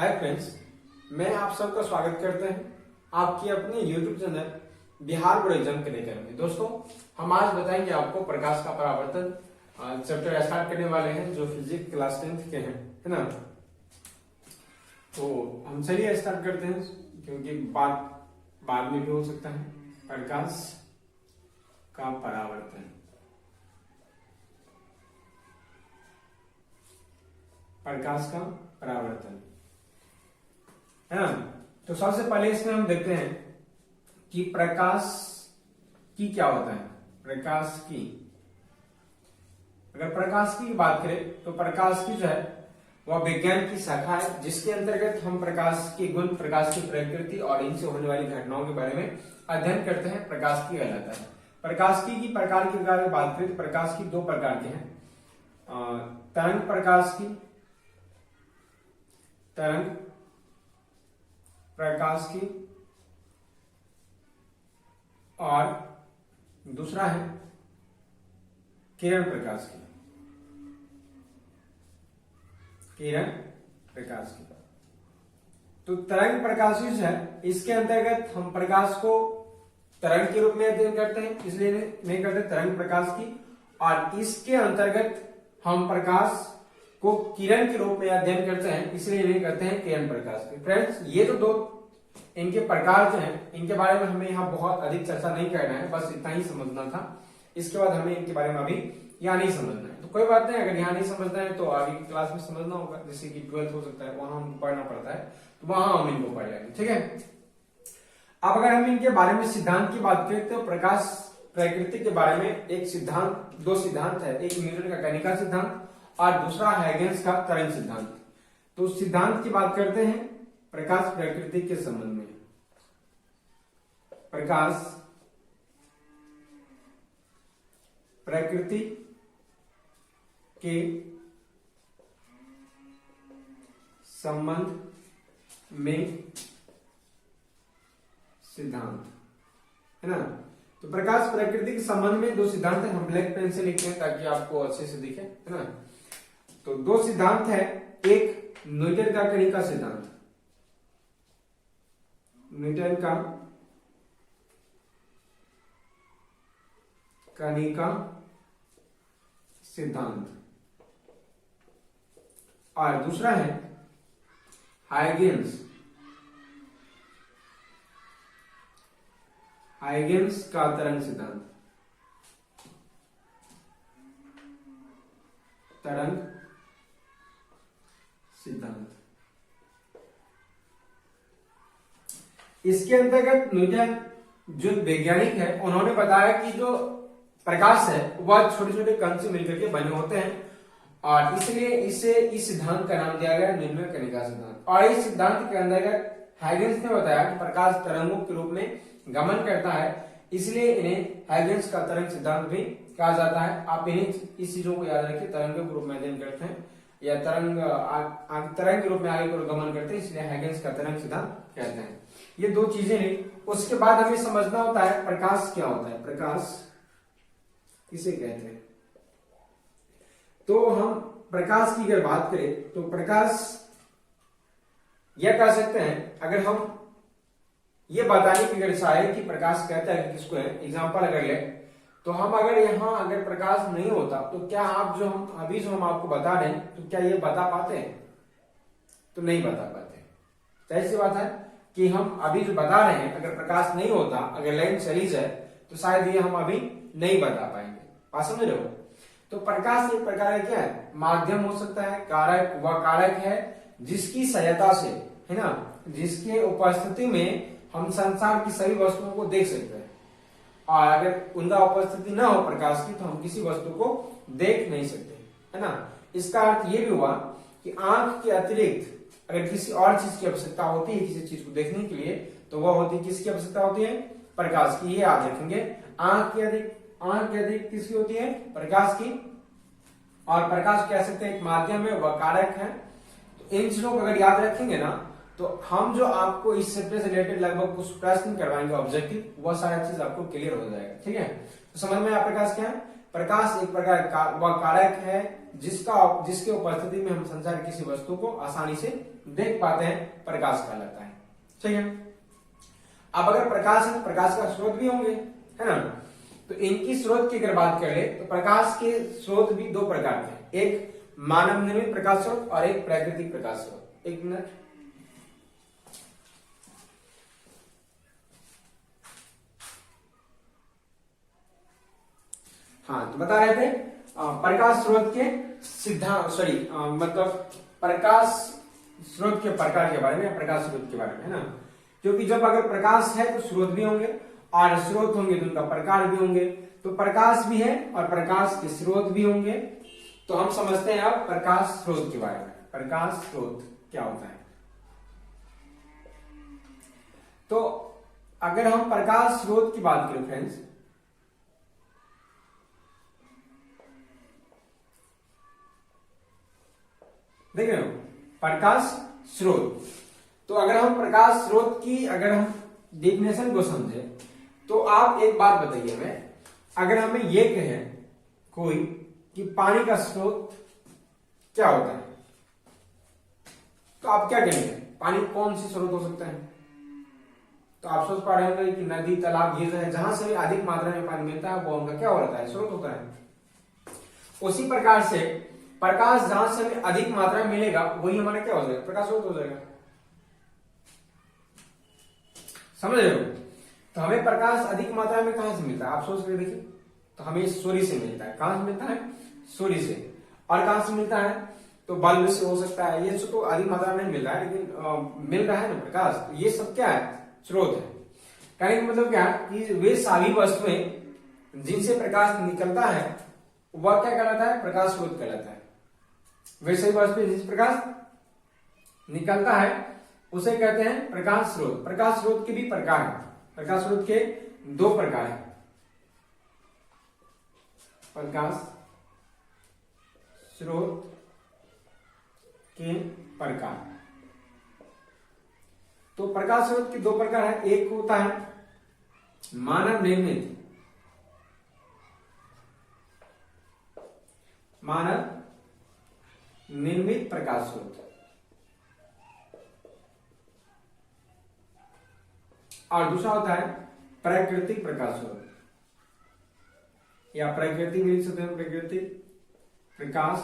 Hi friends, मैं आप सबका स्वागत करते हैं आपकी अपने YouTube channel Bihar board exam के लेकर में। दोस्तों, हम आज बताएंगे आपको प्रकाश का परावर्तन चैप्टर स्टार्ट करने वाले हैं जो फिजिक्स क्लास 10th के हैं, है ना। तो हम चलिए स्टार्ट करते हैं क्योंकि बाद में भी हो सकता है। प्रकाश का परावर्तन, प्रकाश का परावर्तन, है ना। तो सबसे पहले इसमें हम देखते हैं कि प्रकाश की क्या होता है। प्रकाश की, अगर प्रकाश की बात करें तो प्रकाश की जो है वह विज्ञान की शाखा है जिसके अंतर्गत हम प्रकाश के गुण, प्रकाश की प्रकृति और इनसे होने वाली घटनाओं के बारे में अध्ययन करते हैं। प्रकाश की कहलाता है। प्रकाश की प्रकार के बारे में बात करें तो प्रकाश की दो प्रकार के हैं। तरंग प्रकाश की, तरंग प्रकाश की, और दूसरा है किरण प्रकाश की, किरण प्रकाश की। तो तरंग प्रकाश जो है इसके अंतर्गत हम प्रकाश को तरंग के रूप में अध्ययन करते हैं, इसलिए नहीं करते तरंग प्रकाश की, और इसके अंतर्गत हम प्रकाश को किरण के रूप में अध्ययन करते हैं, इसलिए नहीं करते हैं किरण प्रकाश के। फ्रेंड्स, ये तो दो इनके प्रकार जो हैं इनके बारे में हमें यहाँ बहुत अधिक चर्चा नहीं करना है, बस इतना ही समझना था। इसके बाद हमें इनके बारे में अभी यहाँ नहीं समझना है, तो कोई बात नहीं। अगर यहाँ नहीं समझना है तो आगे की क्लास में समझना होगा, जैसे कि 12th हो सकता है, वहां हमको पढ़ना पड़ता है, तो वहां हम इनको पढ़ लेंगे, ठीक है। अब अगर हम इनके बारे में सिद्धांत की बात करें तो प्रकाश प्रकृति के बारे में एक सिद्धांत, दो सिद्धांत है, एक न्यूटन का कनिका सिद्धांत और दूसरा हैगेन्स का तरंग सिद्धांत। तो सिद्धांत की बात करते हैं प्रकाश प्रकृति के संबंध में। प्रकाश प्रकृति के संबंध में सिद्धांत, है ना। तो प्रकाश प्रकृति के संबंध में दो सिद्धांत है, हम ब्लैक पेन से लिखते हैं ताकि आपको अच्छे से दिखे, है ना। तो दो सिद्धांत है, एक न्यूटन का कनिका सिद्धांत, न्यूटन का कनिका सिद्धांत, और दूसरा है हाइगेन्स, हाइगेन्स का तरंग सिद्धांत, तरंग सिद्धांत। इसके अंतर्गत न्यूटन जो वैज्ञानिक है उन्होंने बताया कि जो प्रकाश है वह छोटे छोटे कण से मिलकर के बने होते हैं, और इसलिए इसे इस सिद्धांत का नाम दिया गया न्यूटन कनिका सिद्धांत। और इस सिद्धांत के अंतर्गत हैगेन्स ने बताया कि प्रकाश तरंगों के रूप में गमन करता है, इसलिए इन्हें हैगेन्स का तरंग सिद्धांत भी कहा जाता है। आप इन्हें इस चीजों को याद रखिए, तरंगों के रूप में अध्ययन करते हैं या तरंग के रूप में आगे को गमन करते हैं, इसलिए हैगेन्स का तरंग सिद्धांत कहते हैं। ये दो चीजें नहीं, उसके बाद हमें समझना होता है प्रकाश क्या होता है, प्रकाश किसे कहते हैं। तो हम प्रकाश की अगर बात करें तो प्रकाश यह कह सकते हैं, अगर हम ये बताने की अगर चाहे कि प्रकाश कहता है किसको है, एग्जांपल अगर ले तो हम अगर यहाँ अगर प्रकाश नहीं होता तो क्या आप जो हम आपको बता रहे हैं तो क्या ये बता पाते हैं? तो नहीं बता पाते। जाहिर सी बात है कि हम अभी जो बता रहे हैं अगर प्रकाश नहीं होता, अगर लाइन चली जाए तो शायद ये हम अभी नहीं बता पाएंगे। बात समझ रहे हो? तो प्रकाश एक प्रकार का क्या है, माध्यम हो सकता है, कारक, वह कारक है जिसकी सहायता से, है ना, जिसके उपस्थिति में हम संसार की सभी वस्तुओं को देख सकते हैं, और अगर उनका उपस्थिति न हो प्रकाश की तो हम किसी वस्तु को देख नहीं सकते, है ना। इसका अर्थ ये भी हुआ कि आंख के अतिरिक्त अगर किसी और चीज की आवश्यकता होती है किसी चीज को देखने के लिए तो वह होती है, किसकी आवश्यकता होती है, प्रकाश की। ये याद रखेंगे, आंख के अधिक किसकी होती है, प्रकाश की। और प्रकाश कह सकते हैं एक माध्यम है, वह कारक है। तो इन चीजों को अगर याद रखेंगे ना तो हम जो आपको इस चैप्टर से रिलेटेड लगभग कुछ प्रश्न करवाएंगे ऑब्जेक्टिव, वह सारा चीज आपको क्लियर हो जाएगा, ठीक है। तो समझ में आया प्रकाश क्या है। प्रकाश एक प्रकार का वह कारक है जिसके उपस्थिति में हम संसार की किसी वस्तु को आसानी से देख पाते हैं, प्रकाश कहलाता है। ठीक है, अब अगर प्रकाश है, प्रकाश का स्रोत भी होंगे, है ना। तो इनकी स्रोत की अगर बात करें तो प्रकाश के स्रोत भी दो प्रकार के, एक मानव निर्मित प्रकाश स्रोत और एक प्राकृतिक प्रकाश स्रोत। एक मिनट, हाँ, तो बता रहे थे प्रकाश स्रोत के सिद्धांत, मतलब प्रकाश स्रोत के प्रकार के बारे में, प्रकाश स्रोत के बारे में, है ना। क्योंकि जब अगर प्रकाश है तो स्रोत भी होंगे, और स्रोत होंगे तो उनका प्रकार भी होंगे। तो प्रकाश भी है और प्रकाश के स्रोत भी होंगे। तो हम समझते हैं अब प्रकाश स्रोत के बारे में। प्रकाश स्रोत क्या होता है? तो अगर हम प्रकाश स्रोत की बात करें फ्रेंड्स, देख रहे हो, प्रकाश स्रोत। तो अगर हम प्रकाश स्रोत की अगर हम डेफिनेशन को समझे तो आप एक बात बताइए हमें, अगर हमें ये कहे कोई कि पानी का स्रोत क्या होता है, तो आप क्या कहेंगे? पानी कौन सी स्रोत हो सकता है? तो आप सोच पा रहे होंगे कि नदी, तालाब, ये जो है जहां से भी अधिक मात्रा में पानी मिलता है वो उनका क्या होता है? स्रोत होता है। उसी प्रकार से प्रकाश जहां से हमें अधिक मात्रा में मिलेगा वही हमारा क्या हो जाएगा? प्रकाश स्रोत हो जाएगा। समझ रहे हो? तो हमें प्रकाश अधिक मात्रा में कहां से मिलता है? आप सोच कर देखिए, तो हमें सूर्य से मिलता है। कहां से मिलता है? सूर्य से। और कहां से मिलता है? तो बल्ब से हो सकता है। ये तो अधिक मात्रा में नहीं मिल रहा है, लेकिन मिल रहा है ना प्रकाश। तो ये सब क्या है? स्रोत है। कहने का मतलब क्या है कि वे सभी वस्तुएं जिनसे प्रकाश निकलता है वह क्या कहलाता है? प्रकाश स्रोत कहलाता है। वे सभी वस्तुएं जिनसे प्रकाश निकलता है उसे कहते हैं प्रकाश स्रोत। प्रकाश स्रोत के भी प्रकार है। प्रकाश स्रोत के दो प्रकार है। प्रकाश स्रोत के प्रकार, तो प्रकाश स्रोत के दो प्रकार है। एक होता है मानव निर्मित, प्रकाश स्रोत, और दूसरा होता है प्राकृतिक प्रकाश स्रोत, या प्राकृतिक लिख सकते हैं, प्राकृतिक प्रकाश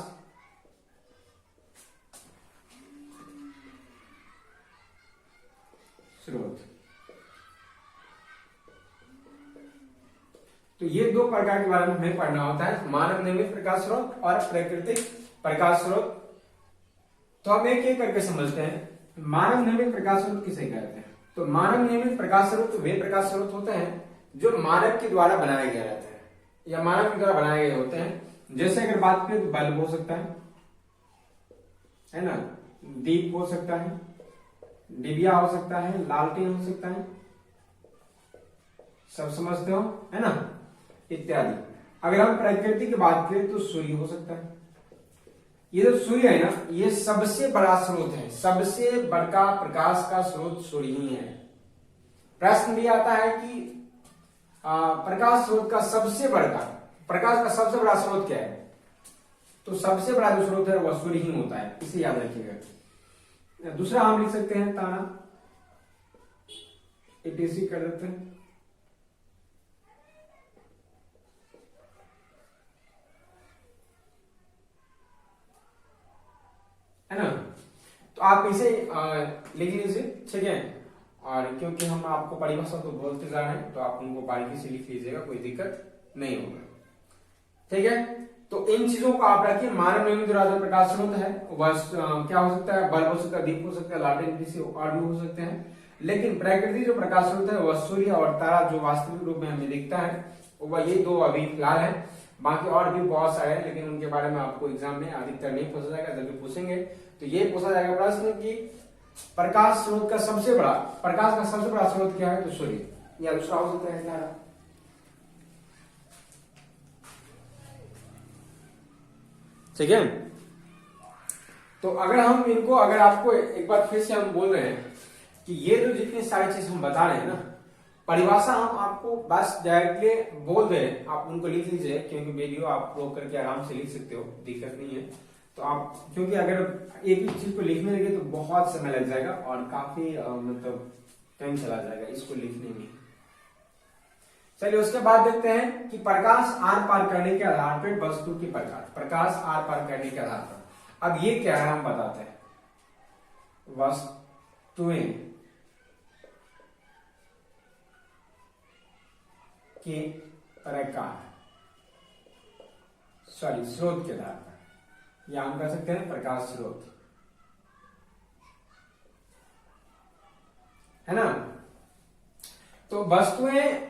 स्रोत। तो ये दो प्रकार के बारे में हमें पढ़ना होता है, मानव निर्मित प्रकाश स्रोत और प्राकृतिक प्रकाश स्रोत। तो हम एक एक करके समझते हैं। मानव निर्मित प्रकाश स्रोत किसे कहते हैं? तो मानव निर्मित प्रकाश स्रोत वे प्रकाश स्रोत होते हैं जो मानव के द्वारा बनाए गए रहते हैं, या मानव के द्वारा बनाए गए होते हैं। जैसे अगर बात करें तो बल्ब हो सकता है ना, दीप हो सकता है, डिबिया हो सकता है, लालटेन हो सकता है, सब समझते हो, है ना, इत्यादि। अगर हम प्रकृति की बात करें तो सूर्य हो सकता है। ये जो सूर्य है ना, ये सबसे बड़ा स्रोत है। सबसे बड़ा प्रकाश का स्रोत सूर्य ही है। प्रश्न भी आता है कि प्रकाश स्रोत का सबसे बड़ा, प्रकाश का सबसे बड़ा स्रोत क्या है? तो सबसे बड़ा जो स्रोत है वह सूर्य ही होता है, इसे याद रखिएगा। दूसरा हम लिख सकते हैं तारा, इटीसी कर देते हैं, है ना। तो आप इसे लिख लीजिए, ठीक है। और क्योंकि हम आपको परिभाषा तो बोलते जा रहे हैं तो आप उनको बारीकी से लिख लीजिएगा, कोई दिक्कत नहीं होगा, ठीक है। तो इन चीजों को आप रखिए। मानव निर्मित जो प्रकाश स्रोत है वह क्या हो सकता है? बल्ब हो सकता है, दीप हो सकता है, लालटेन से और भी हो सकते हैं। लेकिन प्राकृतिक जो प्रकाश स्रोत है वह सूर्य और तारा जो वास्तविक रूप में हमें दिखता है वह ये दो अभी फिलहाल है। बाकी और भी बहुत सारे हैं, लेकिन उनके बारे में आपको एग्जाम में अधिकतर नहीं पूछा जाएगा। जब भी पूछेंगे तो ये पूछा जाएगा प्रश्न कि प्रकाश स्रोत का सबसे बड़ा, प्रकाश का सबसे बड़ा स्रोत क्या है? तो सूर्य, या दूसरा हो सकता है तारा, ठीक है। तो अगर हम इनको, अगर आपको एक बार फिर से हम बोल रहे हैं कि ये जो जितनी सारी चीज हम बता रहे हैं ना, परिभाषा हम आपको बस डायरेक्टली बोल दे रहे हैं, आप उनको लिख लीजिए, क्योंकि वीडियो आप रोक करके आराम से लिख सकते हो, दिक्कत नहीं है। तो आप, क्योंकि अगर एक ही चीज को लिखने लगे तो बहुत समय लग जाएगा और काफी मतलब टाइम चला जाएगा इसको लिखने में। चलिए उसके बाद देखते हैं कि प्रकाश आर पार करने के आधार पर वस्तु की प्रकाश आर पार करने के आधार पर। अब ये क्या है हम बताते हैं। वस्तुएं के प्रकार, स्रोत के आधार पर, या हम कह सकते हैं प्रकाश स्रोत, है ना। तो वस्तुएं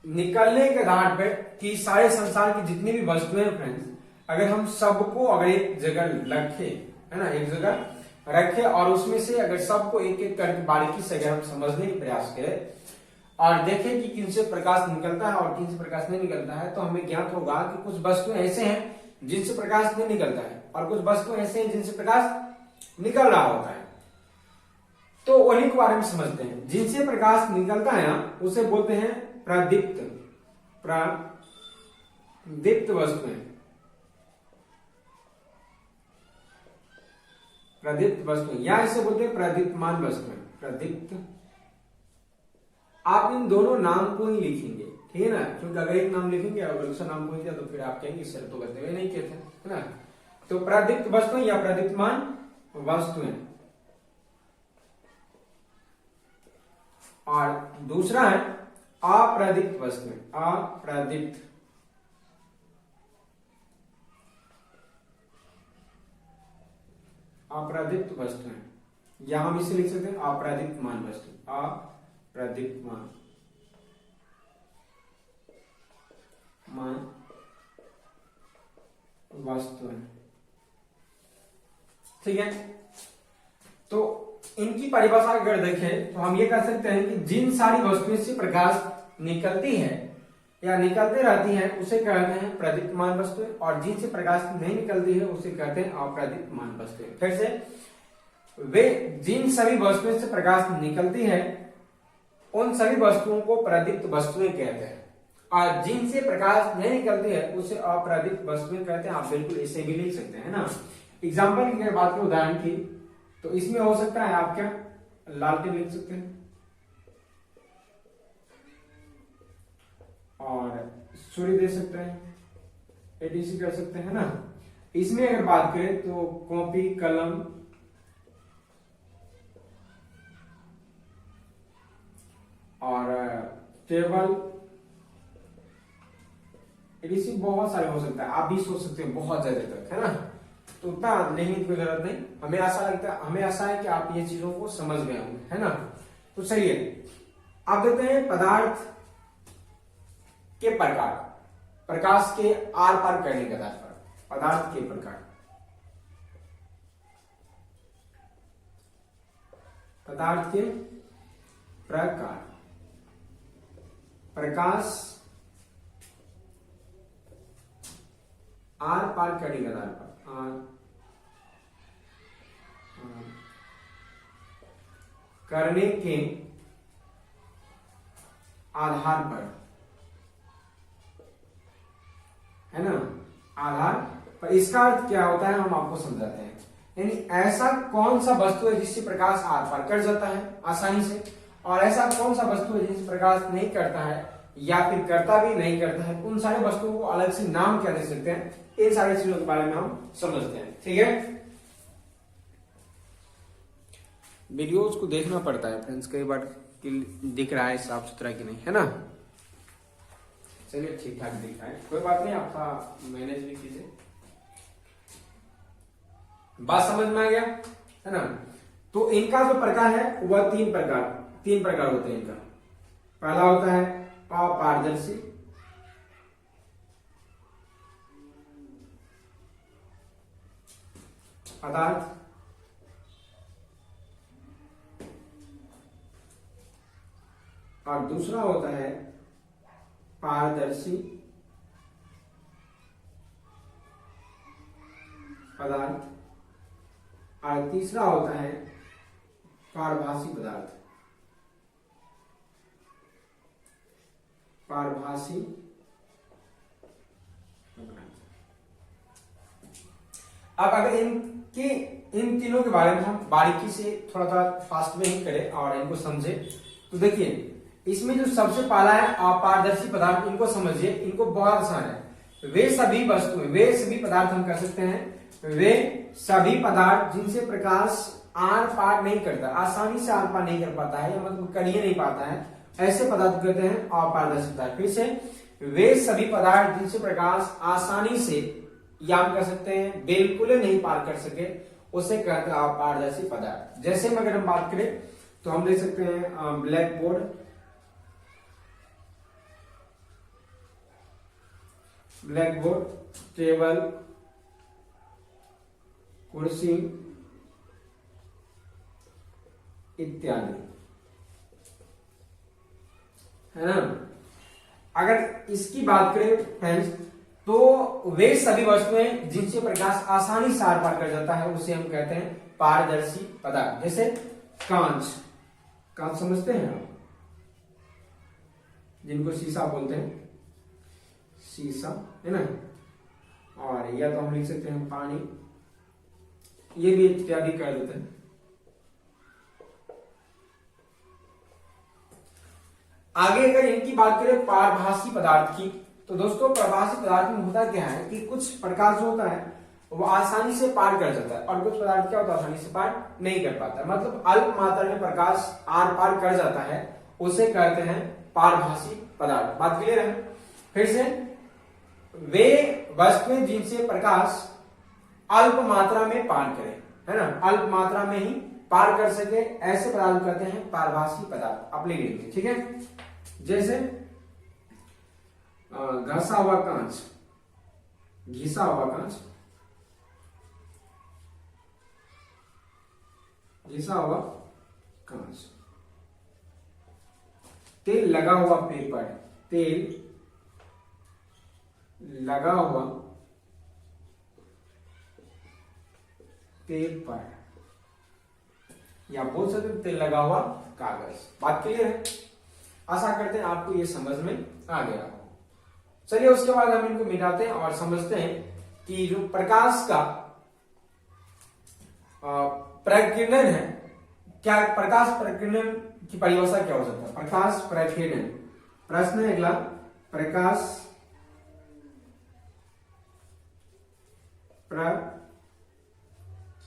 निकलने के आधार पर कि सारे संसार की जितनी भी वस्तुएं फ्रेंड्स, अगर हम सबको अगर एक जगह रखे, है ना, एक जगह रखे और उसमें से अगर सबको एक एक करके बारीकी से अगर हम समझने का प्रयास करें और देखें कि किन से प्रकाश निकलता है और किन से प्रकाश नहीं निकलता है, तो हमें ज्ञात होगा कि कुछ वस्तुएं ऐसे हैं जिनसे प्रकाश नहीं निकलता है और कुछ वस्तुएं ऐसे हैं जिनसे प्रकाश निकल रहा होता है। तो उन्हीं के बारे में समझते हैं। जिनसे प्रकाश निकलता है ना, उसे बोलते हैं प्रदीप्त वस्तुएं, प्रदीप्त वस्तुएं, या इसे बोलते हैं प्रदीप्तमान वस्तुएं, प्रदीप्त। आप इन दोनों नाम को ही लिखेंगे, ठीक है ना, क्योंकि अगर एक नाम लिखेंगे और दूसरा नाम भूल गया तो फिर आप कहेंगे सर तो कहते हुए नहीं कहते, है ना। तो प्रदीप्त वस्तुएं या प्रदीप्तमान वस्तुएं। और दूसरा है अप्रदीप्त वस्तुएं, अप्रदीप्त, अप्रदीप्त वस्तुएं, या हम इसे लिख सकते हैं अप्रदीप्तमान वस्तु, अप्रदीप्तमान वस्तुएं, ठीक है। तो इनकी परिभाषा अगर देखें तो हम ये कह सकते हैं कि जिन सारी वस्तुओं से प्रकाश निकलती है या निकलते रहती है उसे कहते हैं प्रदीप्तमान वस्तुएं, और जिनसे प्रकाश नहीं निकलती है उसे कहते हैं अप्रदीप्तमान वस्तुएं। फिर से, वे जिन सभी वस्तुओं से प्रकाश निकलती है उन सभी वस्तुओं को प्रदीप्त वस्तुएं कहते हैं, और जिनसे प्रकाश नहीं निकलती है उसे अप्रदीप्त वस्तुएं कहते हैं। आप बिल्कुल इसे भी लिख सकते हैं ना। एग्जाम्पल की अगर बात करें, उदाहरण की, तो इसमें हो सकता है आप क्या लालटेन लिख सकते हैं और सूर्य दे सकते हैं, एडीसी कर सकते हैं ना। इसमें अगर बात करें तो कॉपी, कलम और टेबल, एडीसी बहुत सारे हो सकता है, आप भी सोच सकते हैं बहुत ज्यादा तक, है ना। तो उतना नहीं कोई जरूरत नहीं, हमें आशा है कि आप ये चीजों को समझ गए होंगे, है ना। तो चलिए आप देखते हैं पदार्थ के प्रकार, प्रकाश के आर पार करने के आधार पर, पदार्थ के प्रकार, पदार्थ के प्रकार, प्रकाश आर पार करने के आधार पर, करने के आधार पर, है ना, आधार पर। इसका अर्थ क्या होता है हम आपको समझाते हैं। यानी ऐसा कौन सा वस्तु है जिससे प्रकाश आर पार कर जाता है आसानी से, और ऐसा कौन सा वस्तु है जिससे प्रकाश नहीं करता है या फिर करता भी नहीं करता है, उन सारे वस्तुओं को अलग से नाम क्या दे सकते हैं, इन सारी चीजों के बारे में हम समझते हैं, ठीक है। वीडियोस को देखना पड़ता है फ्रेंड्स, कई बार दिख रहा है साफ सुथरा कि नहीं, है ना। चलिए ठीक ठाक दिख रहा है, कोई बात नहीं, आपका मैनेज भी कीजिए। बात समझ में आ गया, है ना। तो इनका जो प्रकार है वह तीन प्रकार होते हैं इनका। पहला होता है अपारदर्शी, पदार्थ, और दूसरा होता है पारदर्शी पदार्थ, और तीसरा होता है पारभासी पदार्थ। पारभासी। अब अगर इन तीनों के बारे में हम बारीकी से थोड़ा सा फास्ट में ही करें और इनको समझे, तो देखिए इसमें जो सबसे पहला है अपारदर्शी पदार्थ, इनको समझिए, इनको बहुत आसान है। वे सभी वस्तुएं, वे सभी पदार्थ हम कर सकते हैं, वे सभी पदार्थ जिनसे प्रकाश आर पार नहीं करता, आसानी से आर पार नहीं कर पाता है, या मतलब कर ही नहीं पाता है, ऐसे पदार्थ कहते हैं अपारदर्शी पदार्थ। फिर से, वे सभी पदार्थ जिनसे प्रकाश आसानी से, या हम कर सकते हैं बिल्कुल नहीं पार कर सके, उसे कहते हैं अपारदर्शी पदार्थ। जैसे में अगर हम बात करें तो हम देख सकते हैं ब्लैक बोर्ड, टेबल, कुर्सी इत्यादि, है ना। अगर इसकी बात करें फ्रेंड्स, तो वे सभी वस्तुएं जिनसे प्रकाश आसानी से आर पार कर जाता है, उसे हम कहते हैं पारदर्शी पदार्थ। जैसे कांच समझते हैं आप, जिनको शीशा बोलते हैं, शीशा, है ना। और या तो हम लिख सकते हैं पानी, ये भी इत्यादि कर देते हैं। आगे अगर इनकी बात करें पारभासी पदार्थ की, तो दोस्तों पारभासी पदार्थ में होता क्या है कि कुछ प्रकाश जो होता है वो आसानी से पार कर जाता है, और कुछ पदार्थ क्या होता है आसानी से पार नहीं कर पाता, मतलब अल्प मात्रा में प्रकाश आर पार कर जाता है, उसे कहते हैं पारभासी पदार्थ। बात क्लियर है। फिर से, वे वस्तुएं जिनसे प्रकाश अल्प मात्रा में पार करे, है ना, अल्प मात्रा में ही पार कर सके, ऐसे पदार्थ कहते हैं पारभासी पदार्थ। आप लिख लीजिए, ठीक है। जैसे घसा हुआ कांच, घिसा हुआ कांच, घिसा हुआ कांच, तेल लगा हुआ पेपर, तेल लगा हुआ पेपर, या बोल सकते तेल लगा हुआ कागज। बात क्लियर है। आशा करते हैं आपको ये समझ में आ गया हो। चलिए उसके बाद हम इनको मिटाते हैं और समझते हैं कि जो प्रकाश का प्रकीर्णन है, क्या प्रकाश प्रकीर्णन की परिभाषा क्या हो सकता है। प्रकाश प्रकीर्णन, प्रश्न है अगला, प्रकाश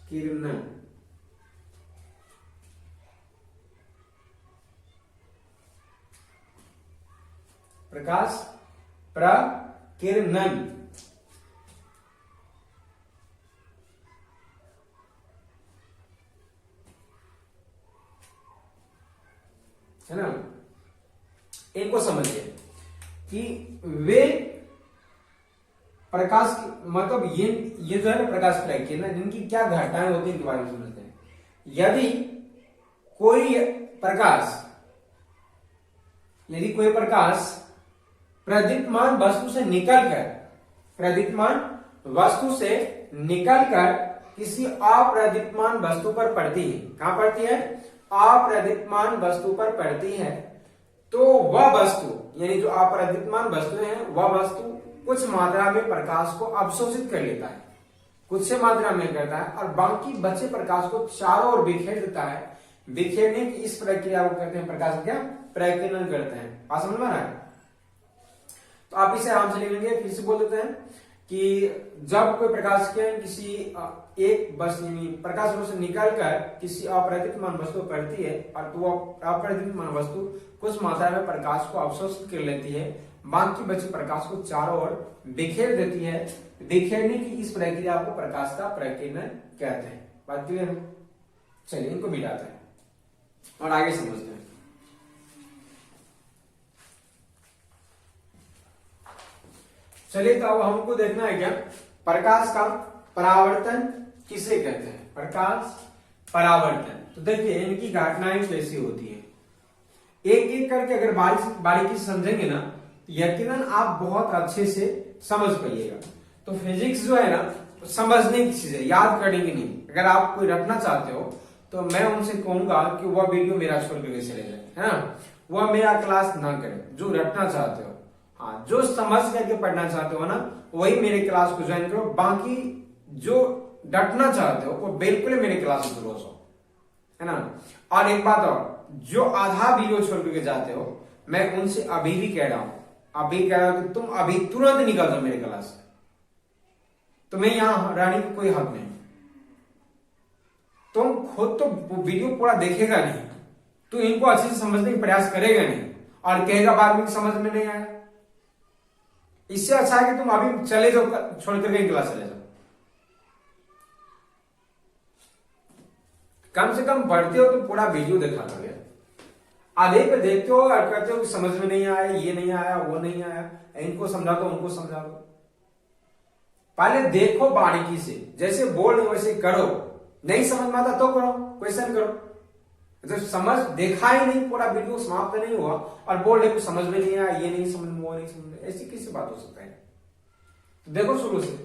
प्रकीर्णन, प्रकाश प्रकीर्णन, है ना। इनको समझिए कि वे प्रकाश, मतलब ये जो है ना प्रकाश प्रकीर्णन, जिनकी क्या घटनाएं होती है इनके बारे में समझते हैं। यदि कोई प्रकाश प्रदीप्तमान वस्तु से निकलकर किसी अप्रदीप्तमान वस्तु पर पड़ती है, कहां पड़ती है, अप्रदीप्तमान वस्तु पर पड़ती है, तो वह वस्तु, यानी जो अप्रदीप्तमान वस्तु है, वह वस्तु कुछ मात्रा में प्रकाश को अवशोषित कर लेता है, कुछ से मात्रा में करता है, और बाकी बचे प्रकाश को चारों ओर बिखेर देता है। बिखेरने की इस प्रक्रिया को कहते हैं प्रकाश क्या प्रकीर्णन करते हैं। बात समझ में आ रहा है। तो आप इसे आराम से लिख लेंगे। फिर से बोल देते हैं कि जब कोई प्रकाश के किसी एक प्रकाश वस्तु से निकलकर किसी अप्रदीप्तमान वस्तु पड़ती है, और तो वह अप्रदीप्तमान वस्तु कुछ मात्रा में प्रकाश को अवशोषित कर लेती है, बाकी बचे प्रकाश को चारों ओर बिखेर देती है। बिखेरने की इस प्रक्रिया को प्रकाश का प्रकीर्णन कहते हैं। बात क्लियर है। चलिए इनको मिलाते हैं और आगे समझते हैं। चलिए तो अब हमको देखना है क्या, प्रकाश का परावर्तन किसे कहते हैं। प्रकाश परावर्तन, तो देखिए इनकी घटनाएं कैसी होती है, एक एक करके अगर बारीकी से समझेंगे ना, यकीनन आप बहुत अच्छे से समझ पाइएगा। तो फिजिक्स जो है ना समझने की चीज है, याद करने की नहीं। अगर आप कोई रटना चाहते हो तो मैं उनसे कहूंगा कि वह वीडियो मेरा छोड़ के चले जाए, है ना, वह मेरा क्लास ना करें। जो रटना चाहते हो हाँ, जो समझ करके पढ़ना चाहते हो ना वही मेरे क्लास को ज्वाइन करो, बाकी जो डटना चाहते हो वो बिल्कुल मेरे क्लास में जरूर हो, है ना। और एक बात और, जो आधा वीडियो छोड़ करके जाते हो मैं उनसे अभी भी कह रहा हूं, अभी कह रहा हूं कि तुम अभी तुरंत निकल जाओ मेरे क्लास से, तुम्हें यहां रहने की कोई हक नहीं। तुम खुद तो वीडियो पूरा देखेगा नहीं, तो इनको अच्छे से समझने का प्रयास करेगा नहीं और कहेगा बाद में समझ में नहीं आया। इससे अच्छा है कि तुम अभी चले जाओ, छोड़ करके क्लास चले जाओ। कम से कम पढ़ते हो तो पूरा वीडियो देखा करो। आधे पे देखते हो और कहते हो कि समझ में नहीं आया, ये नहीं आया, वो नहीं आया, इनको समझा दो उनको समझा दो। पहले देखो बारीकी से, जैसे बोल रहे वैसे करो, नहीं समझ में आता तो करो, क्वेश्चन करो। जब समझ देखा ही नहीं, पूरा वीडियो समाप्त नहीं हुआ और बोल रहे कुछ समझ में नहीं आया, ये नहीं समझ में, वो नहीं समझ में, ऐसी कैसी बात हो सकता है। तो देखो शुरू से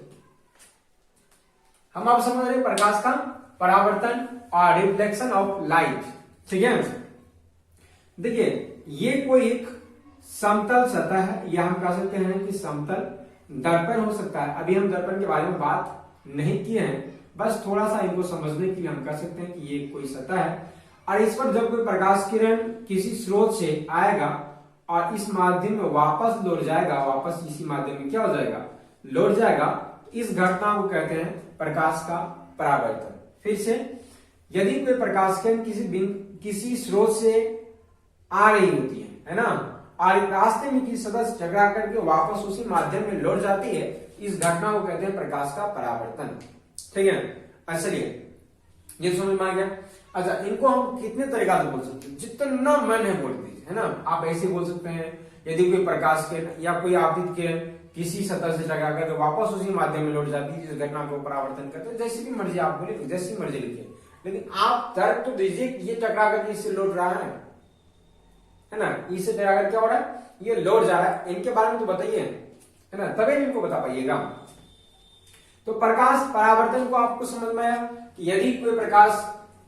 हम आप समझ रहे प्रकाश का परावर्तन और रिफ्लेक्शन ऑफ लाइट, ठीक है। देखिए ये कोई एक समतल सतह है, या हम कह सकते हैं कि समतल दर्पण हो सकता है। अभी हम दर्पण के बारे में बात नहीं किए हैं, बस थोड़ा सा इनको समझने के लिए हम कह सकते हैं कि ये कोई सतह है और इस पर जब कोई प्रकाश किरण किसी स्रोत से आएगा और इस माध्यम में वापस लौट जाएगा, वापस इसी माध्यम में क्या हो जाएगा, लौट जाएगा, इस घटना को कहते हैं प्रकाश का परावर्तन। फिर से, यदि कोई प्रकाश किरण किसी स्रोत से आ रही होती है ना, और रास्ते में किसी सतह से टकरा करके वापस उसी माध्यम में लौट जाती है, इस घटना को कहते हैं प्रकाश का परावर्तन, ठीक है। अच्छा ये समझ में आ गया। अच्छा, इनको हम कितने तरीका से बोल सकते हैं, जितना मन है बोल दीजिए, है ना। आप ऐसे बोल सकते हैं, यदि कोई प्रकाश किरण या कोई आपतित किरण किसी सतह से टकरा करके वापस उसी माध्यम में लौट जाती है, जिस घटना को परावर्तन करते हैं, जैसी भी मर्जी आप बोले, जैसी मर्जी लिखिए, लेकिन आप तर्क तो दीजिए कि ये टकरा करके इससे लौट रहा है ना, इससे टकरा कर क्या हो रहा है, ये लौट जा रहा है, इनके बारे में तो बताइए, है ना, तभी इनको बता पाइएगा। तो प्रकाश परावर्तन को आपको समझ में आया कि यदि कोई प्रकाश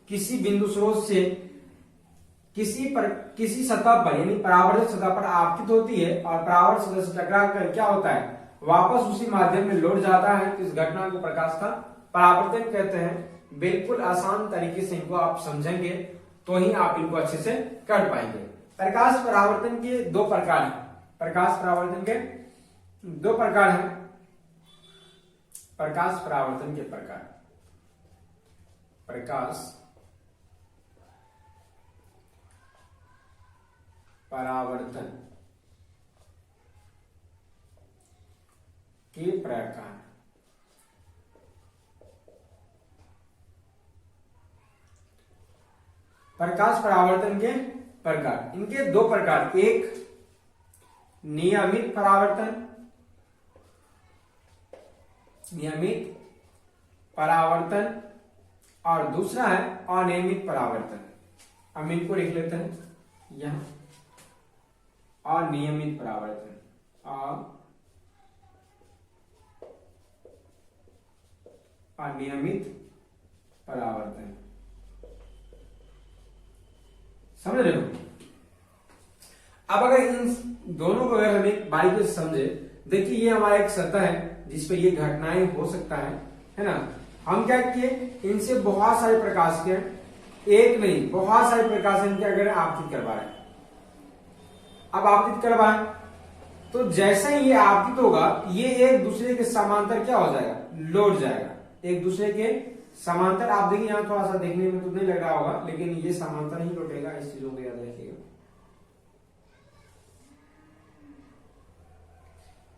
किसी बिंदु स्रोत से किसी सतह पर यानी परावर्तित सतह पर आपतित होती है और परावर्तित सतह से टकरा कर क्या होता है, वापस उसी माध्यम में लौट जाता है, तो इस घटना को प्रकाश का परावर्तन कहते हैं। बिल्कुल आसान तरीके से इनको आप समझेंगे तो ही आप इनको अच्छे से कर पाएंगे। प्रकाश परावर्तन के दो प्रकार हैं, प्रकाश परावर्तन के दो प्रकार हैं। प्रकाश परावर्तन के प्रकार, प्रकाश परावर्तन के प्रकार, प्रकाश परावर्तन के प्रकार, इनके दो प्रकार, एक नियमित परावर्तन, नियमित परावर्तन और दूसरा है अनियमित परावर्तन। हम इनको लिख लेते हैं यहां, अनियमित परावर्तन, अनियमित परावर्तन, समझ रहे हो। अब अगर इन दोनों को अगर हम एक बारीकी से समझे, देखिए ये हमारा एक सतह है जिस पर ये घटनाएं हो सकता है ना। हम क्या किए, इनसे बहुत सारे प्रकाश के, एक नहीं बहुत सारे प्रकाश इनके अगर आपतित करवा रहे हैं। अब आपतित करवाएं तो जैसे ही ये आपतित होगा, ये एक दूसरे के समांतर क्या हो जाएगा, लौट जाएगा, एक दूसरे के समांतर। आप देखिए यहां थोड़ा सा देखने में तो नहीं लग रहा होगा, लेकिन ये समांतर ही लौटेगा, इस चीजों को याद रखिएगा।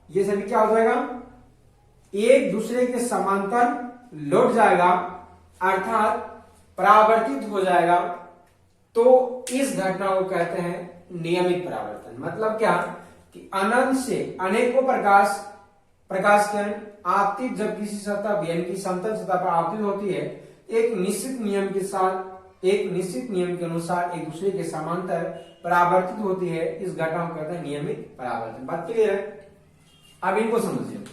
ये सभी क्या हो जाएगा, एक दूसरे के समांतर लौट जाएगा, अर्थात परावर्तित हो जाएगा। तो इस घटना को कहते हैं नियमित परावर्तन। मतलब क्या कि अनंत से अनेकों प्रकाश किरण आपतित जब किसी सतह यानी कि समतल सतह पर आपतित होती है, एक निश्चित नियम के साथ, एक निश्चित नियम के अनुसार एक दूसरे के समांतर परावर्तित होती है, इस घटना को कहते हैं नियमित परावर्तन। बात क्लियर है। अब इनको समझिए,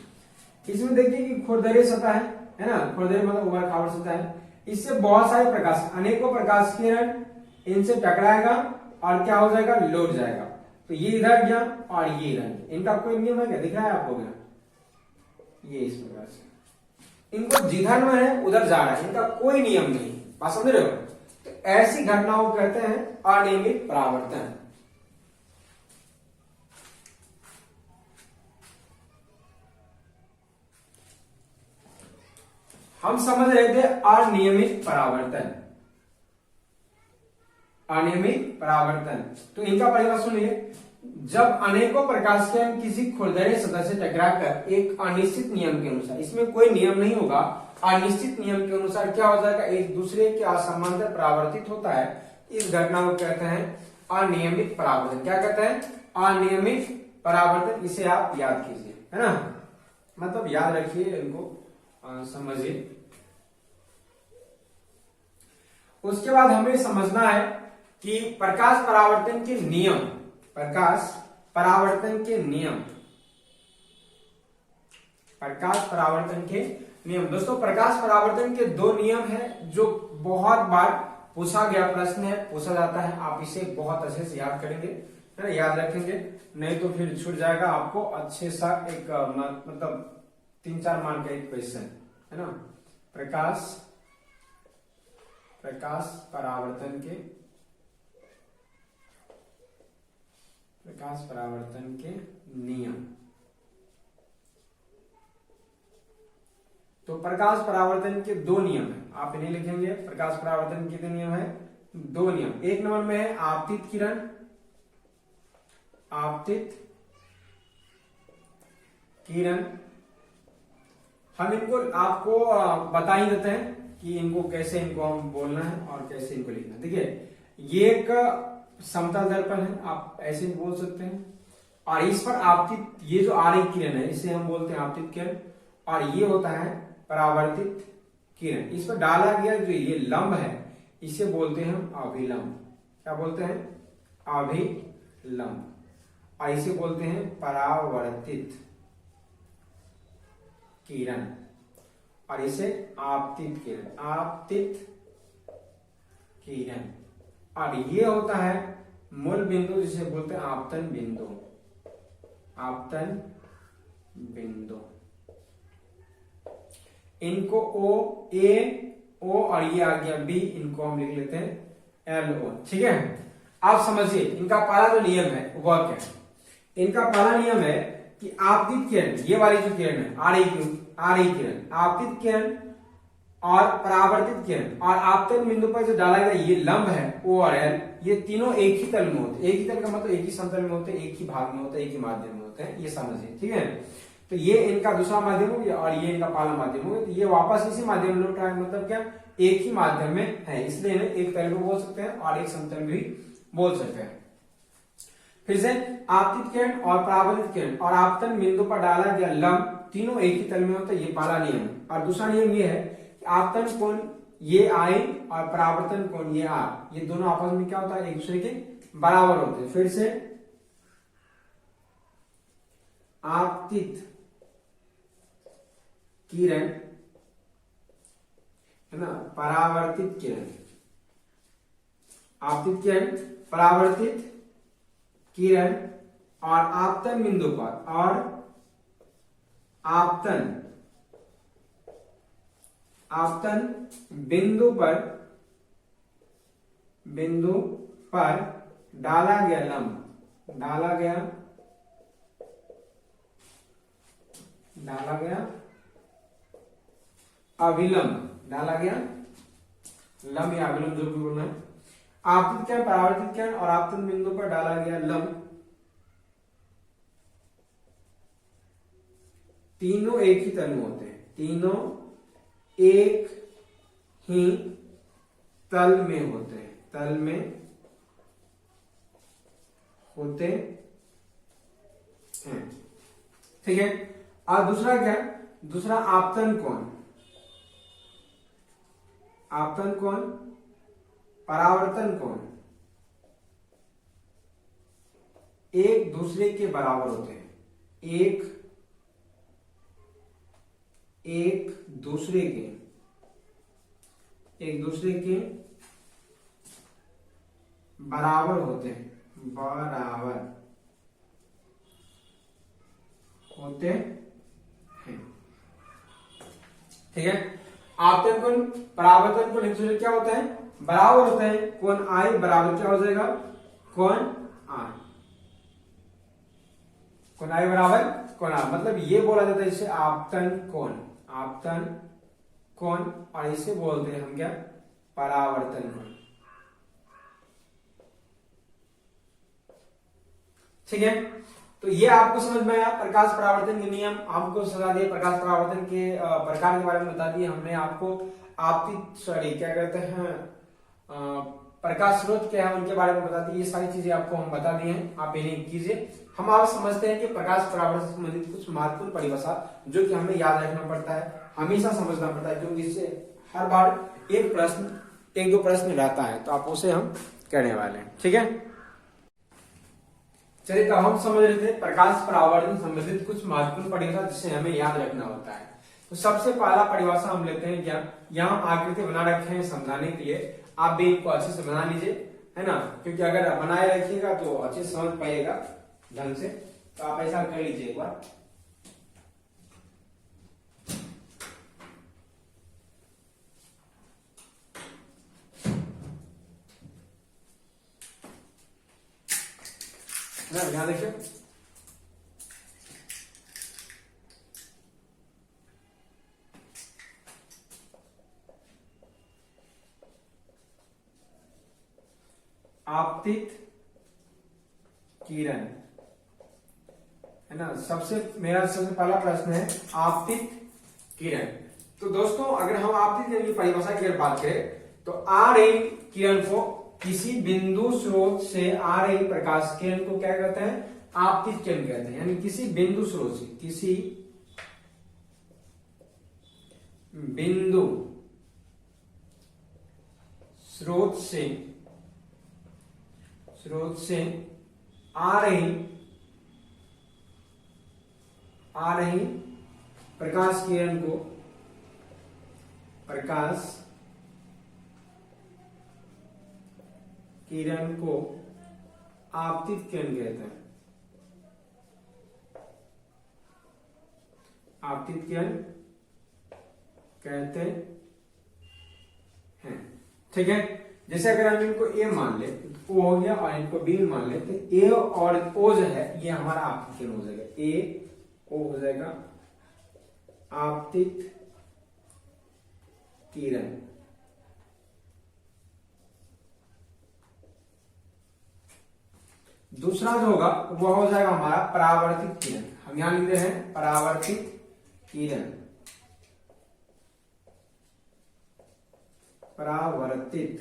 इसमें देखिए कि खुरदरे सतह है ना, खुरदरे मतलब उभर खावर सतह है, इससे बहुत सारे प्रकाश, अनेकों प्रकाश किरण इनसे टकराएगा और क्या हो जाएगा, लौट जाएगा। तो ये इधर गया और ये इधर गया, इनका कोई नियम है क्या, दिख रहा है आपको क्या, ये इस प्रकार से इनको जिधर में है उधर जा रहा है, इनका कोई नियम नहीं, बात समझ रहे हो। तो ऐसी घटनाओं को कहते हैं अनियमित परावर्तन। हम समझ रहे थे अनियमित परावर्तन, अनियमित परावर्तन। तो इनका पहला सुनिए, जब अनेकों प्रकाश किरण किसी खुरदरे सतह से टकराकर एक अनिश्चित नियम के अनुसार, इसमें कोई नियम नहीं होगा, अनिश्चित नियम के अनुसार क्या हो जाएगा, एक दूसरे के असमांतर परावर्तित होता है, इस घटना को कहते हैं अनियमित परावर्तन। क्या कहते हैं, अनियमित परावर्तन। इसे आप याद कीजिए, है ना, मतलब याद रखिए, इनको समझिए। उसके बाद हमें समझना है कि प्रकाश परावर्तन के नियम, प्रकाश परावर्तन के नियम, प्रकाश परावर्तन के नियम। दोस्तों प्रकाश परावर्तन के दो नियम हैं जो बहुत बार पूछा गया प्रश्न है, पूछा जाता है, आप इसे बहुत अच्छे से याद करेंगे, है ना, याद रखेंगे, नहीं तो फिर छूट जाएगा आपको अच्छे सा एक मतलब 3-4 मार्क का एक क्वेश्चन, है ना। प्रकाश परावर्तन के, प्रकाश परावर्तन के नियम। तो प्रकाश परावर्तन के दो नियम है, आप इन्हें लिखेंगे। प्रकाश परावर्तन के कितने नियम है, दो नियम। एक नंबर में है आपतित किरण, आपतित किरण। हम इनको आपको बता ही देते हैं कि इनको कैसे, इनको हम बोलना है और कैसे इनको लिखना है। देखिए ये एक समतल दर्पण है, आप ऐसे भी बोल सकते हैं, और इस पर आपतित, ये जो आ रही किरण है इसे हम बोलते हैं आपतित किरण, और ये होता है परावर्तित किरण। इस पर डाला गया जो ये लंब है इसे बोलते हैं हम अभिलंब। क्या बोलते हैं, अभिलंब। और इसे बोलते हैं परावर्तित किरण, और इसे आपतित किरण, आपतित किरण। और ये होता है मूल बिंदु जिसे बोलते हैं आपतन बिंदु, आपतन बिंदु। इनको ओ और ये आ गया बी, इनको हम लिख लेते हैं LO, ठीक है। आप समझिए इनका पहला जो नियम है वो क्या है, इनका पहला नियम है कि आपतित किरण, ये वाली जो किरण है आ रही किरण, आपतित किरण और परावर्तित किरण और आपतन बिंदु पर जो डाला गया ये लंब है O और L, ये तीनों एक ही तल में होते हैं। एक ही तल का मतलब एक ही समतल में होते हैं, एक ही भाग में होते हैं, एक ही माध्यम में होते हैं, ये समझिए, ठीक है। तो ये इनका दूसरा माध्यम हो गया और ये इनका पहला माध्यम हो गया, तो ये वापस इसी माध्यम में लौट रहा है, मतलब क्या, एक ही माध्यम में है, इसलिए इन्हें एक तल में बोल सकते हैं और एक समतल में भी बोल सकते हैं। फिर से आपतित किरण और परावर्तित किरण और आपतन बिंदु पर डाला गया लंब तीनों एक ही तल में होता है, ये पहला नियम है। और दूसरा नियम ये है कि आपतन कोण ये I और परावर्तन कोण ये R, ये दोनों आपस में क्या होता है, एक दूसरे के बराबर होते हैं। फिर से आपतित किरण, है ना, परावर्तित किरण, आपतित किरण, परावर्तित किरण और आपतन बिंदु पर, और आपतन बिंदु पर डाला गया लंब, डाला गया अभिलंब, डाला गया लंब या अभिलंब जो भी बोलना है। आपतित किरण, परावर्तित किरण और आपतन बिंदु पर डाला गया लंब तीनों एक ही तल में होते हैं, तीनों एक ही तल में होते हैं, तल में होते हैं, ठीक है। और दूसरा क्या, दूसरा आपतन कोण, आपतन कोण, परावर्तन कोण एक दूसरे के बराबर होते हैं, एक दूसरे के बराबर होते हैं, बराबर, होते हैं। ठीक है, आपतन कोण परावर्तन कोण एक दूसरे क्या होता है, बराबर होता है। कोण आई बराबर क्या हो जाएगा, कोण आई, कोण आई बराबर कोण आई, मतलब ये बोला जाता है इसे आपतन कोण, आपतन कोण, और इसे बोलते हैं हम क्या, परावर्तन कोण। ठीक है, तो ये आपको समझ में आया प्रकाश परावर्तन के नियम, आपको सजा दिए प्रकाश परावर्तन के प्रकार के बारे में बता दिए हमने आपको। आपतित सॉरी क्या कहते हैं प्रकाश स्रोत क्या है उनके बारे में बता दिए, ये सारी चीजें आपको हम बता दिए हैं, आप इन्हें कीजिए। हम आप समझते हैं कि प्रकाश परावर्तन से संबंधित कुछ महत्वपूर्ण परिभाषा जो कि हमें याद रखना पड़ता है, हमेशा समझना पड़ता है, क्योंकि इससे हर बार एक प्रश्न एक दो प्रश्न रहता है, तो आप उसे हम करने वाले हैं। ठीक है, चलिए तो हम समझ रहे थे प्रकाश परावर्तन संबंधित कुछ महत्वपूर्ण परिभाषा जिसे हमें याद रखना होता है। तो सबसे पहला परिभाषा हम लेते हैं क्या, यहाँ आकृति बना रखे हैं समझाने के लिए, आप भी इनको अच्छे से बना लीजिए, है ना, क्योंकि अगर बनाए रखिएगा तो अच्छे से समझ पाइएगा ढंग से, तो आप ऐसा कर लीजिए एक बार। यहाँ देखिए, आपतित किरण, है ना, मेरा सबसे पहला प्रश्न है आपतित किरण। तो दोस्तों अगर हम आपतित किरण की परिभाषा की बात करें तो आ रही किरण को, किसी बिंदु स्रोत से आ रही प्रकाश किरण को क्या कहते हैं, आपतित किरण कहते हैं। यानी किसी बिंदु स्रोत से, किसी बिंदु स्रोत से आ रही प्रकाश किरण को आपतित किरण कहते हैं, आपतित किरण कहते हैं। ठीक है, जैसे अगर हम इनको ए मान ले तो ओ हो गया, और इनको बी मान ले तो ए और ओ जो है ये हमारा आपतित किरण हो जाएगा, ए ओ हो जाएगा आपतित किरण। दूसरा जो होगा वो हो जाएगा हमारा परावर्तित किरण, हम यहां लिख रहे हैं परावर्तित किरण, परावर्तित,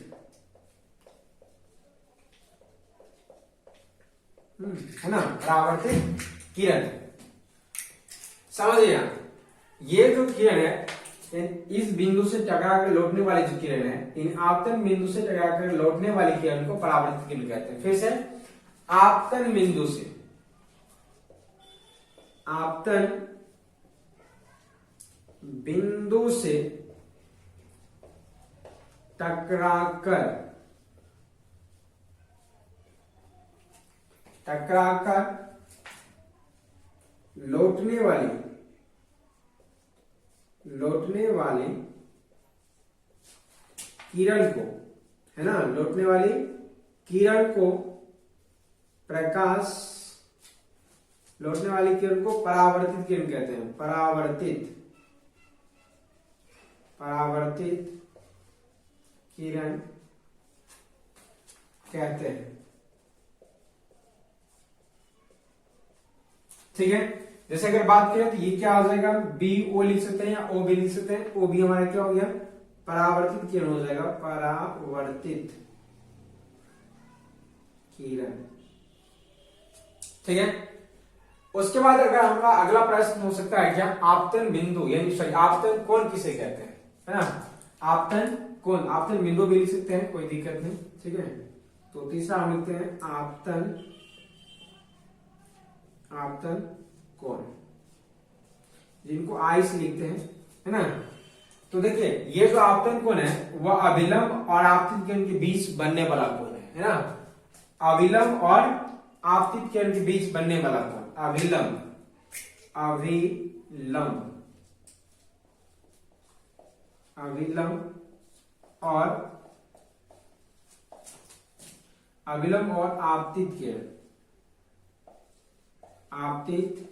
है ना, परावर्तित किरण। समझिए, ये जो किरण है इस बिंदु से टकरा कर लौटने वाली जो किरण है, इन आपतन बिंदु से टकरा कर लौटने वाली किरण को परावर्तित किरण कहते हैं। फिर से आपतन बिंदु से टकराकर लौटने वाली किरण को, है ना, लौटने वाली किरण को परावर्तित किरण कहते हैं, परावर्तित किरण कहते हैं। ठीक है, जैसे अगर बात करें तो ये क्या आ जाएगा, बी ओ लिख सकते हैं या ओ बी लिख सकते हैं। ओ बी हमारा क्या हो गया, परावर्तित किरण हो जाएगा, परावर्तित किरण। ठीक है, उसके बाद अगर हमारा अगला प्रश्न हो सकता है क्या, आपतन बिंदु यानी सॉरी आपतन कोण किसे कहते हैं, है ना, आपतन कोण, आपतन बिंदु भी लिख सकते हैं, कोई दिक्कत नहीं। ठीक है, तो तीसरा हम लिखते हैं आपतन कोण, जिनको आई से लिखते हैं, है ना। तो देखिए ये जो आपतन कोण है वह अभिलंब और आपतित किरण के बीच बनने वाला कोण है ना, अभिलंब और आपतित किरण के बीच बनने वाला कोण, अभिलंब अभिलंब, अभिलंब और आपतित किरण, आपतित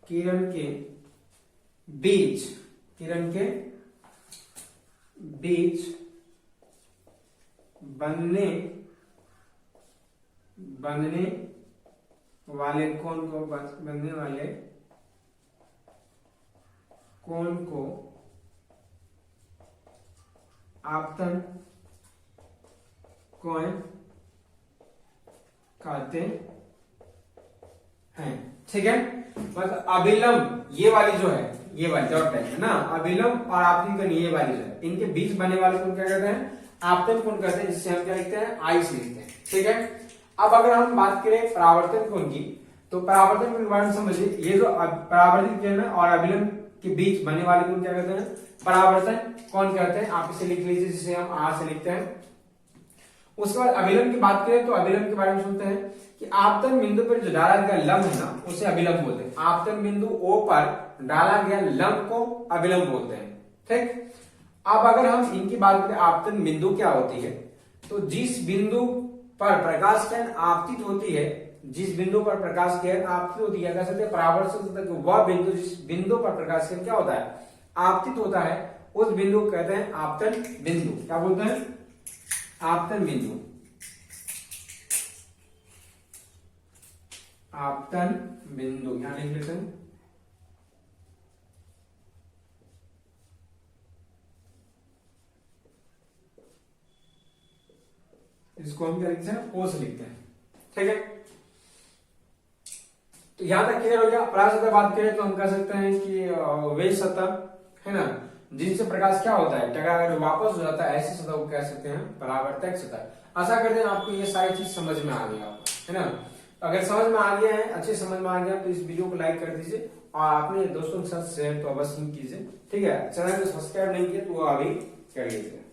किरण के बीच, किरण के बीच बनने वाले कोण को, बनने वाले कोण को आपतन कोण कहते हैं। ठीक है, मतलब अभिलंब ये वाली जो है, ये वाली डॉट है ना, अभिलंब और आपतित कोण ये वाली जो है, इनके बीच बनने वाले कोण क्या कहते हैं, आपतन कोण कहते हैं, जिससे हम क्या लिखते हैं, आई से लिखते हैं। ठीक है, अब अगर हम बात करें परावर्तन कोण की, तो परावर्तन कोण के बारे में समझिए। ये जो परावर्तित किरण और अभिलंब के बीच बनने वाले कोण क्या कहते हैं, परावर्तन कोण कहते हैं। आप इसे लिख लीजिए, जिसे हम आर से लिखते हैं। उसके बाद अभिलंब की बात करें तो अभिलंब के बारे में सुनते हैं कि आपतन बिंदु पर जो डाला गया लंब है ना, उसे अभिलंब बोलते हैं। आपतन बिंदु O पर डाला गया लंब को अभिलंब बोलते हैं। ठीक, अब अगर हम इनकी बात करें, आपतन बिंदु क्या होती है, तो जिस बिंदु पर प्रकाश किरण आपतित होती है, जिस बिंदु पर प्रकाश किरण आपतित होती है, कह सकते हैं परावर्तन, वह बिंदु, जिस बिंदु पर प्रकाश किरण क्या होता है, आपतित होता है, उस बिंदु को कहते हैं आपतन बिंदु। क्या बोलते हैं, आपतन बिंदु, आपतन बिंदु। यहां लिख लेते हैं। इसको हम क्या लिखते हैं, ओ से लिखते हैं। ठीक है, तो यहां तक क्लियर हो गया। पराग सतह बात करें तो हम कह सकते हैं कि वे सतह है ना, जिनसे प्रकाश क्या होता है, टकरा कर वापस हो जाता है, ऐसी सतह को कह सकते हैं परावर्तक सतह। आशा करते हैं आपको ये सारी चीज समझ में आ गया है ना। अगर समझ में आ गया है, अच्छे समझ में आ गया, तो इस वीडियो को लाइक कर दीजिए और अपने दोस्तों के साथ शेयर तो अवश्य कीजिए। ठीक है, चैनल को सब्सक्राइब नहीं किया तो वो अभी कर लीजिए।